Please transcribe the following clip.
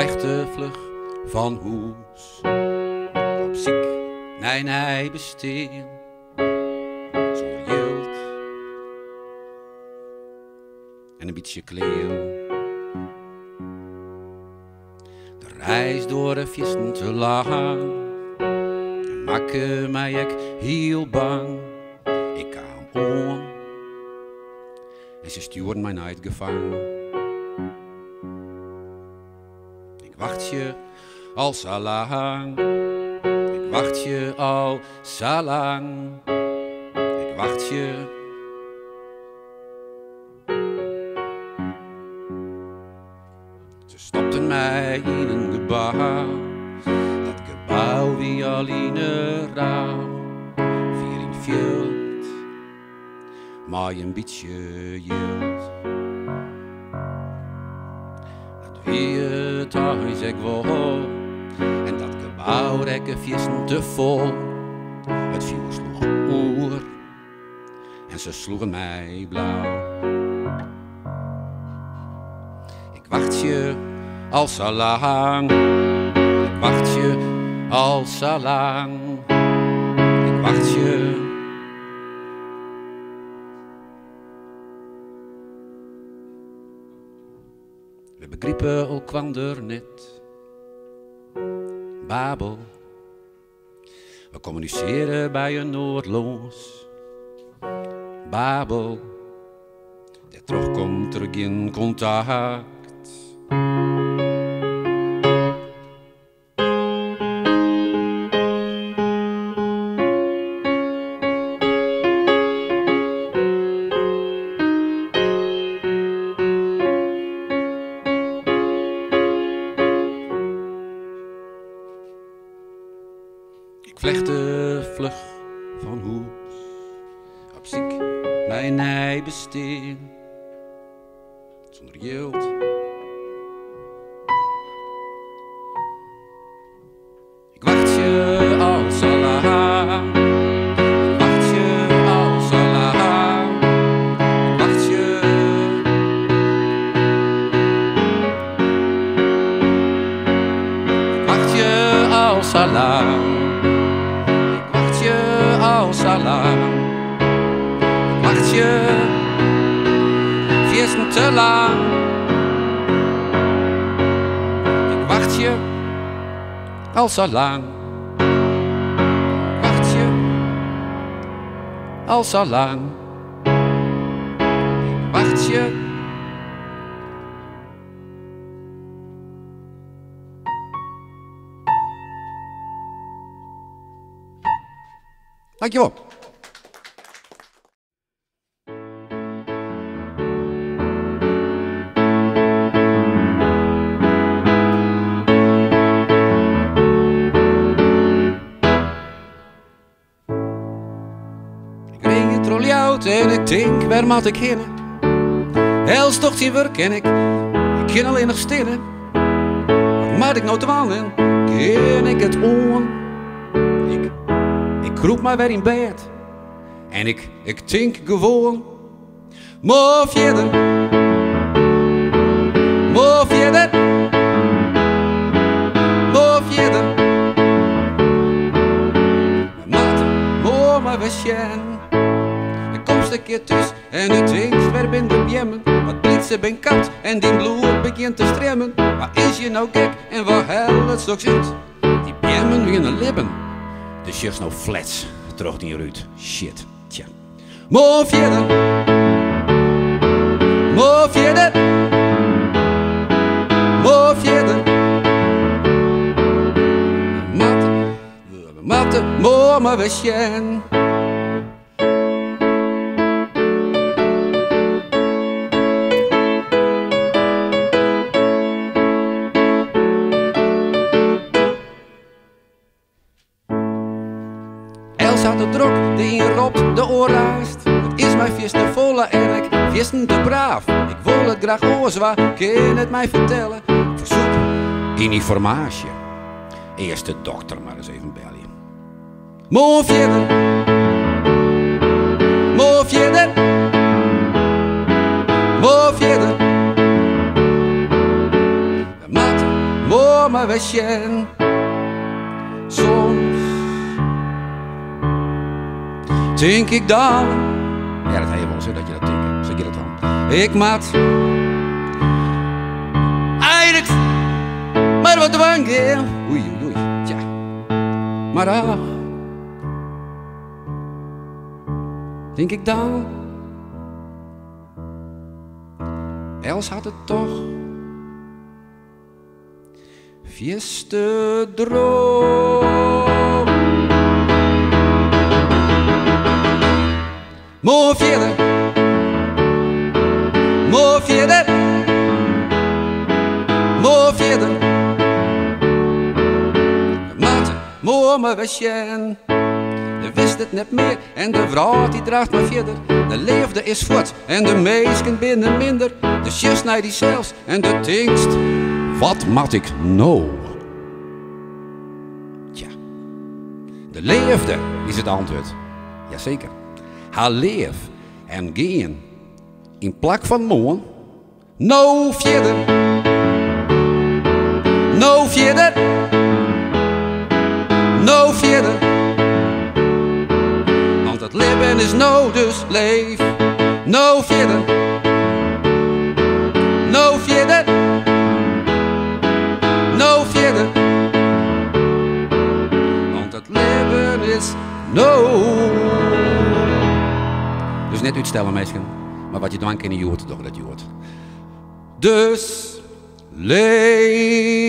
vlechte vlug van hoes. Op ziek, nee, besteen. Zonder geld. En een beetje kleen. De reis door de vissen te lang. En maakte mij ook heel bang. Ik kwam om. En ze stuurden mij naar het gevangen. Ik wacht je al zo lang. Ik wacht je al zo lang. Ik wacht je. Ze stopten mij in een gebouw. Dat gebouw wie alleen rauw. Vier in veld. Maar een beetje yield. Dat wie het huis ik wou. En dat gebouw rekken vissen te vol. Het vuur sloeg oer. En ze sloegen mij blauw. Ik wacht je al zo lang. Ik wacht je al zo lang. Ik wacht je. We begrepen elkander net. Babel. We communiceren bij een noordloos. Babel. Der terugkomt er geen contact. Ik vlechte vlug van hoes, op ziek, nee, besteen, zonder geld. Ik wacht je al zo lang, ik wacht je al zo lang, ik wacht je. Ik wacht je al zo lang. Al zo lang. Ik wacht je vissen te lang. Ik wacht je al zo lang. Ik wacht je al zo lang. Ik wacht je. Dankjewel. Ik ring het trolley uit en ik denk, waar moet ik heen? Els toch geen werk en ik kan alleen nog stenen. Wat moet ik nou te wandelen? Ken ik het on? Ik kroep maar weer in bed en ik denk gewoon, maar verder, maar verder, maar verder. Maar we zijn. Ik kom een keer thuis en u denkt, waar ben de bjemmen? Wat blitsen ben kat en die bloed begint te stremmen. Waar is je nou gek en waar hel het stok zit? Die bjemmen beginnen lippen. De shirts nou flats, terug in je ruit. Shit, tja. Maar verder. Maar verder. Maar verder. We matten, maar we zijn. Had de drok, de een ropt, de oor raast. Het is mijn viesten volle en ik viesten te braaf. Ik wil het graag oorzwa, kan het mij vertellen. Verzoek in informatie. Eerst de dokter maar eens even bellen. Mooi verder. Mooi verder. Mooi verder. We matten, mooi moe wischen. Soms denk ik dan, ja dat heb je wel zo dat je dat denkt, zeg je dat dan. Ik maat eigenlijk maar wat dwangen. Oei, oei, tja. Maar ach, denk ik dan, Els had het toch vieste droom. Moe vierde, moe vierde, moe vierde. Maat, moe me wischen. Je wist het net meer en de vrouw die draagt maar verder. De leefde is voort en de meisken binnen minder. De chefs naar die zelfs en de tingst. Wat mat ik nou? Tja, de leefde is het antwoord. Jazeker. Haar leef en geen in plak van moon. No verder. No verder. No verder. Want het leven is no dus leef. No verder. No verder. No verder. Want het leven is no. Dus net uitstellen meisje, maar wat je dan kan je hoort toch dat je hoort. Dus leef.